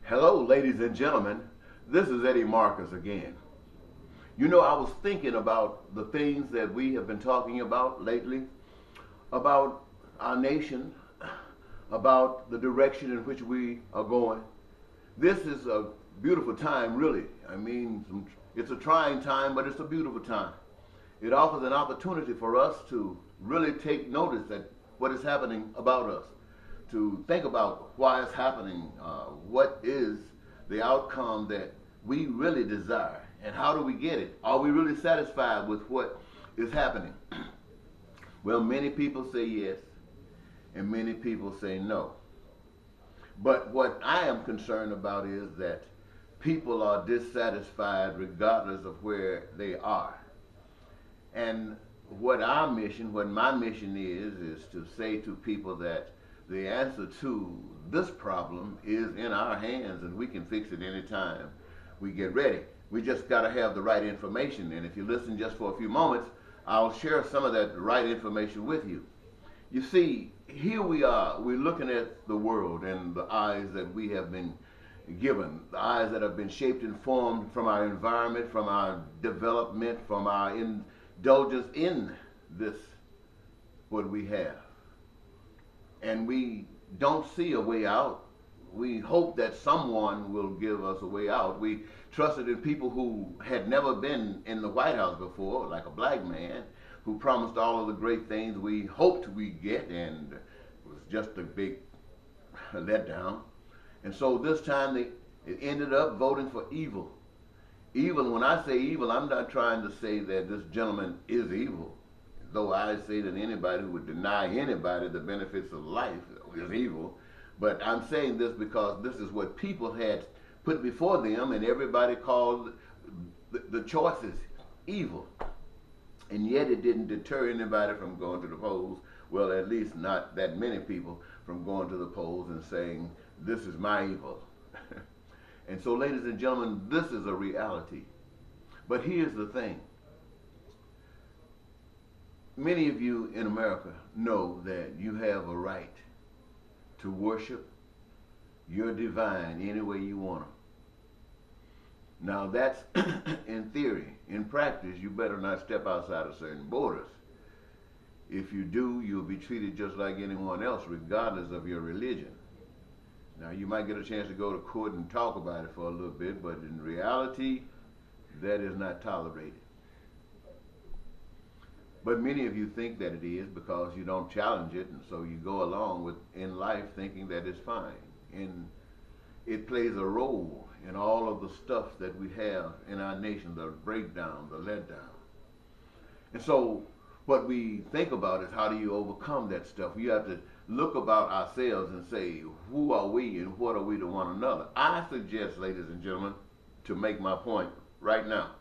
Hello, ladies and gentlemen. This is Eddie Marcus again. You know, I was thinking about the things that we have been talking about lately, about our nation, about the direction in which we are going. This is a beautiful time, really. I mean, it's a trying time, but it's a beautiful time. It offers an opportunity for us to really take notice at what is happening about us, to think about why it's happening, what is the outcome that we really desire, and how do we get it? Are we really satisfied with what is happening? Well, many people say yes, and many people say no. But what I am concerned about is that people are dissatisfied regardless of where they are. And what my mission is to say to people that the answer to this problem is in our hands and we can fix it anytime we get ready. We just got to have the right information. And if you listen just for a few moments, I'll share some of that right information with you. You see, here we are. We're looking at the world and the eyes that we have been given, the eyes that have been shaped and formed from our environment, from our development, from our indulgence in this, what we have. And we don't see a way out. We hope that someone will give us a way out. We trusted in people who had never been in the White House before, like a black man, who promised all of the great things we hoped we'd get, and it was just a big letdown. And so this time it ended up voting for evil. Evil, when I say evil, I'm not trying to say that this gentleman is evil. Though I say that anybody who would deny anybody the benefits of life is evil. But I'm saying this because this is what people had put before them, and everybody called the choices evil. And yet it didn't deter anybody from going to the polls. Well, at least not that many people from going to the polls and saying, this is my evil. And so, ladies and gentlemen, this is a reality. But here's the thing. Many of you in America know that you have a right to worship your divine any way you want to. Now that's in theory. In practice, you better not step outside of certain borders. If you do, you'll be treated just like anyone else, regardless of your religion. Now, you might get a chance to go to court and talk about it for a little bit, but in reality, that is not tolerated. But many of you think that it is because you don't challenge it, and so you go along with in life thinking that it's fine. And it plays a role in all of the stuff that we have in our nation, the breakdown, the letdown. And so what we think about is how do you overcome that stuff? You have to look about ourselves and say, who are we and what are we to one another? I suggest, ladies and gentlemen, to make my point right now,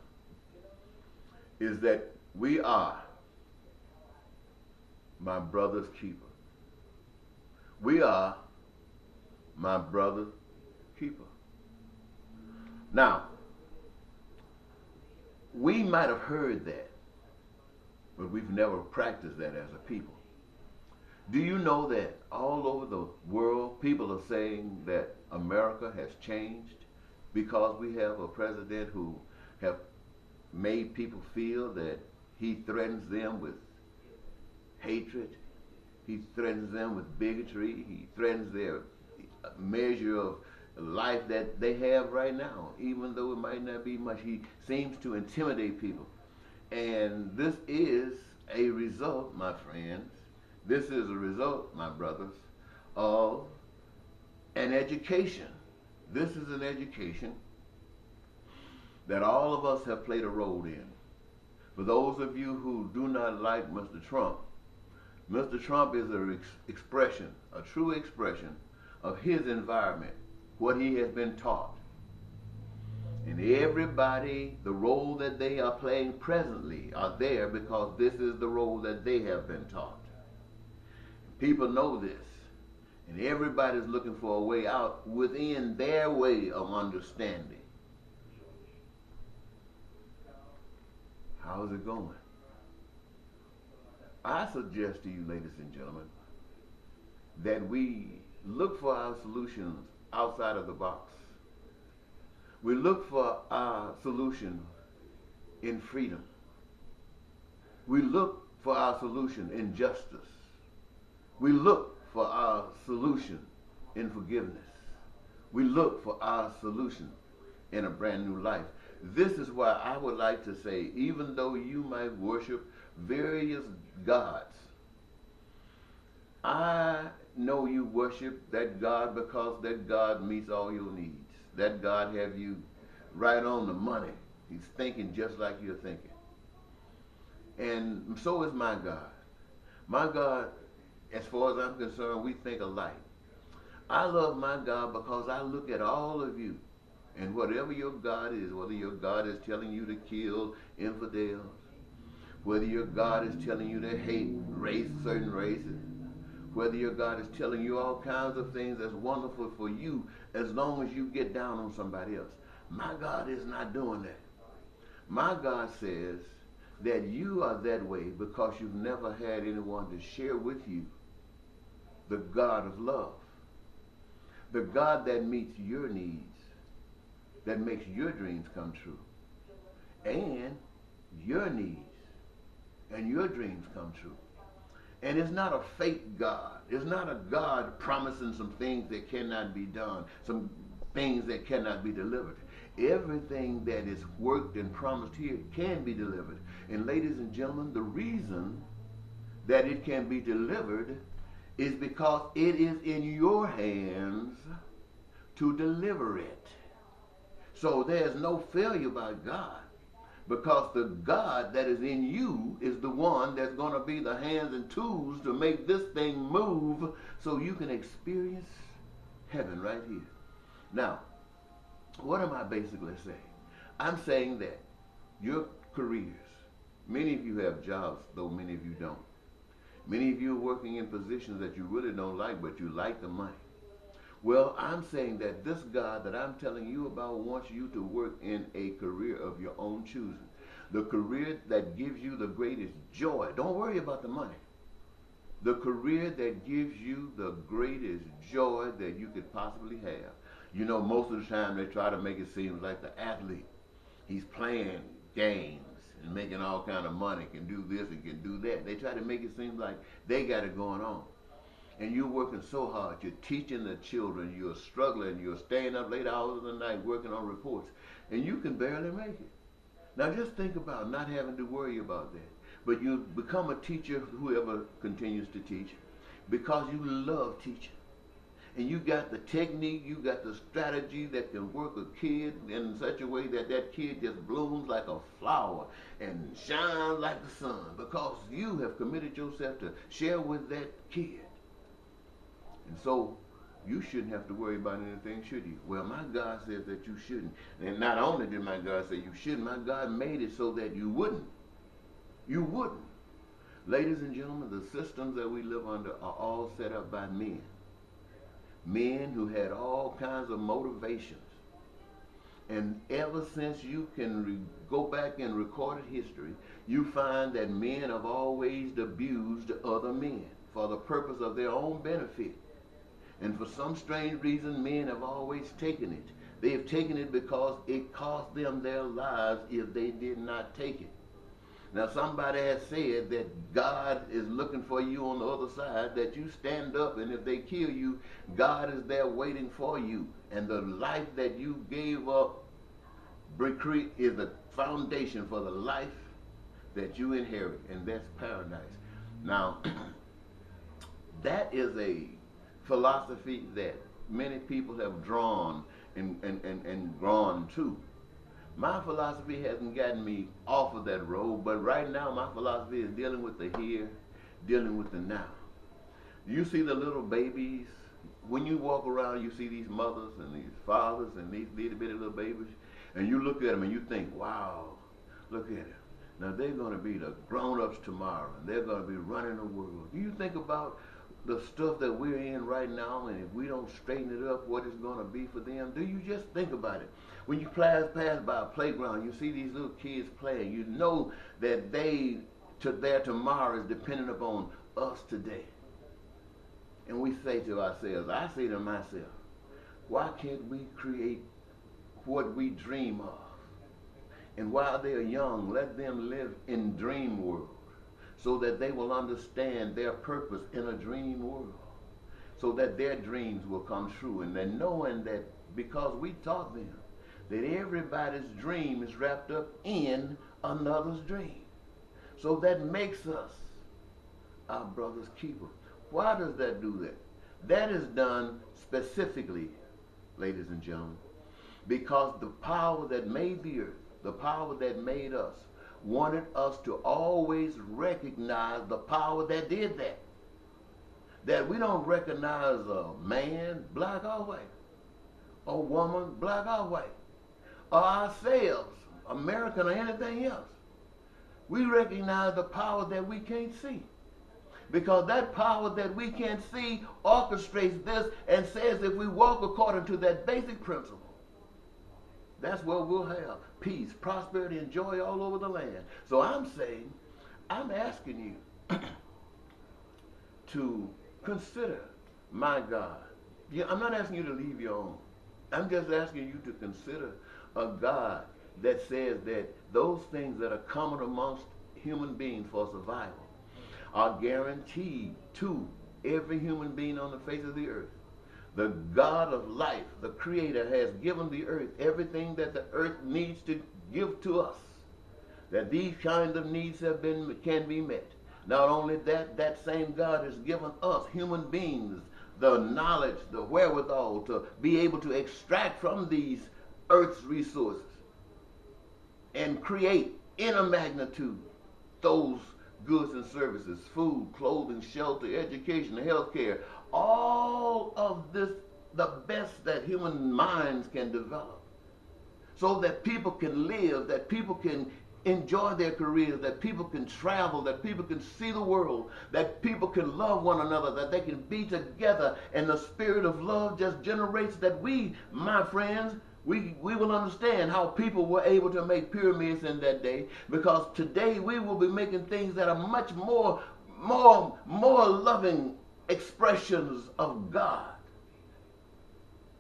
is that we are my brother's keeper. We are my brother's keeper. Now, we might have heard that, but we've never practiced that as a people. Do you know that all over the world, people are saying that America has changed because we have a president who have made people feel that he threatens them with hatred, he threatens them with bigotry, he threatens their measure of life that they have right now, even though it might not be much. He seems to intimidate people. And this is a result, my friends, this is a result, my brothers, of an education. This is an education that all of us have played a role in. For those of you who do not like Mr. Trump is an expression, a true expression of his environment, what he has been taught. And everybody, the role that they are playing presently are there because this is the role that they have been taught. People know this. And everybody's looking for a way out within their way of understanding. How's it going? I suggest to you, ladies and gentlemen, that we look for our solutions outside of the box. We look for our solution in freedom. We look for our solution in justice. We look for our solution in forgiveness. We look for our solution in a brand new life. This is why I would like to say, even though you might worship various gods, I know you worship that God because that God meets all your needs. That God have you right on the money. He's thinking just like you're thinking. And so is my God. My God, as far as I'm concerned, we think alike. I love my God because I look at all of you, and whatever your God is, whether your God is telling you to kill infidels, whether your God is telling you to hate certain races, whether your God is telling you all kinds of things that's wonderful for you as long as you get down on somebody else. My God is not doing that. My God says that you are that way because you've never had anyone to share with you the God of love. The God that meets your needs, that makes your dreams come true, and your needs and your dreams come true. And it's not a fake God. It's not a God promising some things that cannot be done, some things that cannot be delivered. Everything that is worked and promised here can be delivered. And ladies and gentlemen, the reason that it can be delivered is because it is in your hands to deliver it. So there's no failure by God, because the God that is in you is the one that's going to be the hands and tools to make this thing move so you can experience heaven right here. Now, what am I basically saying? I'm saying that your careers, many of you have jobs, though many of you don't. Many of you are working in positions that you really don't like, but you like the money. Well, I'm saying that this God that I'm telling you about wants you to work in a career of your own choosing. The career that gives you the greatest joy. Don't worry about the money. The career that gives you the greatest joy that you could possibly have. You know, most of the time they try to make it seem like the athlete, he's playing games and making all kind of money, can do this and can do that. They try to make it seem like they got it going on. And you're working so hard. You're teaching the children. You're struggling. You're staying up late hours of the night working on reports. And you can barely make it. Now just think about not having to worry about that. But you become a teacher, whoever continues to teach, because you love teaching. And you got the technique, you got the strategy that can work a kid in such a way that that kid just blooms like a flower and shines like the sun, because you have committed yourself to share with that kid. And so you shouldn't have to worry about anything, should you? Well, my God says that you shouldn't. And not only did my God say you shouldn't, my God made it so that you wouldn't. You wouldn't. Ladies and gentlemen, the systems that we live under are all set up by men. Men who had all kinds of motivations. And ever since you can go back in recorded history, you find that men have always abused other men for the purpose of their own benefit. And for some strange reason, men have always taken it. They have taken it because it cost them their lives if they did not take it. Now, somebody has said that God is looking for you on the other side, that you stand up, and if they kill you, God is there waiting for you. And the life that you gave up is the foundation for the life that you inherit, and that's paradise. Now, that is a philosophy that many people have drawn and gone to. My philosophy hasn't gotten me off of that road, but right now my philosophy is dealing with the here, dealing with the now. You see the little babies, when you walk around, you see these mothers and these fathers and these little bitty little babies, and you look at them and you think, wow, look at them. Now they're going to be the grown-ups tomorrow, and they're going to be running the world. Do you think about the stuff that we're in right now, and if we don't straighten it up, what it's going to be for them? Do you just think about it? When you pass by a playground, you see these little kids playing. You know that their tomorrow is dependent upon us today. And we say to ourselves, I say to myself, why can't we create what we dream of. And while they are young, let them live in dream world so that they will understand their purpose in a dream world, so that their dreams will come true. And then knowing that because we taught them that everybody's dream is wrapped up in another's dream. So that makes us our brother's keeper. Why does that do that? That is done specifically, ladies and gentlemen, because the power that made the earth, the power that made us, wanted us to always recognize the power that did that. That we don't recognize a man, black or white, a woman, black or white, or ourselves, American or anything else. We recognize the power that we can't see. Because that power that we can't see orchestrates this and says if we walk according to that basic principle, that's where we'll have peace, prosperity, and joy all over the land. So I'm saying, I'm asking you to consider my God. Yeah, I'm not asking you to leave your own. I'm just asking you to consider a God that says that those things that are common amongst human beings for survival are guaranteed to every human being on the face of the earth. The God of life, the Creator, has given the earth everything that the earth needs to give to us. That these kinds of needs can be met. Not only that, that same God has given us, human beings, the knowledge, the wherewithal to be able to extract from these earth's resources and create in a magnitude those goods and services, food, clothing, shelter, education, healthcare, all of this, the best that human minds can develop, so that people can live, that people can enjoy their careers, that people can travel, that people can see the world, that people can love one another, that they can be together, and the spirit of love just generates that we, my friends, we will understand how people were able to make pyramids in that day, because today we will be making things that are much more loving expressions of God.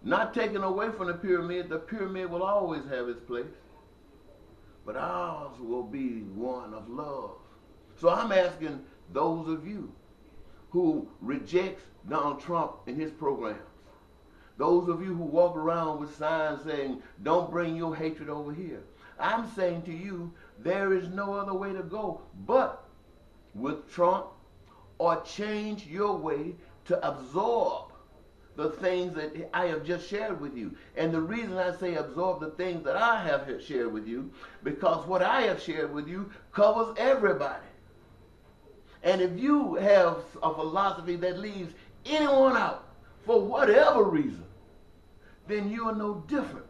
Not taken away from the pyramid will always have its place, but ours will be one of love. So I'm asking those of you who rejects Donald Trump and his programs, those of you who walk around with signs saying, don't bring your hatred over here. I'm saying to you, there is no other way to go but with Trump, or change your way to absorb the things that I have just shared with you. And the reason I say absorb the things that I have shared with you, because what I have shared with you covers everybody. And if you have a philosophy that leaves anyone out for whatever reason, then you are no different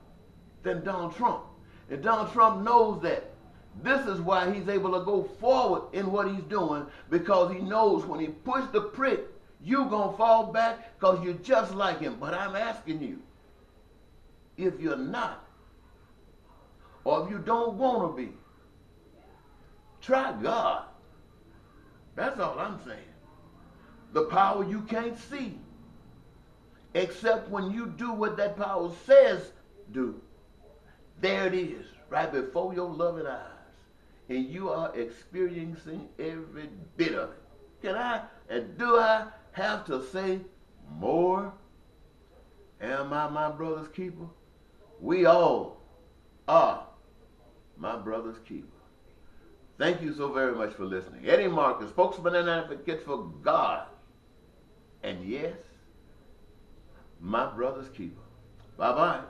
than Donald Trump. And Donald Trump knows that. This is why he's able to go forward in what he's doing, because he knows when he pushes the prick, you're going to fall back because you're just like him. But I'm asking you, if you're not, or if you don't want to be, try God. That's all I'm saying. The power you can't see, except when you do what that power says do. There it is, right before your loving eyes. And you are experiencing every bit of it. Can I, and do I have to say more? Am I my brother's keeper? We all are my brother's keeper. Thank you so very much for listening. Eddie Marcus, spokesman and advocate for God. And yes, my brother's keeper. Bye-bye.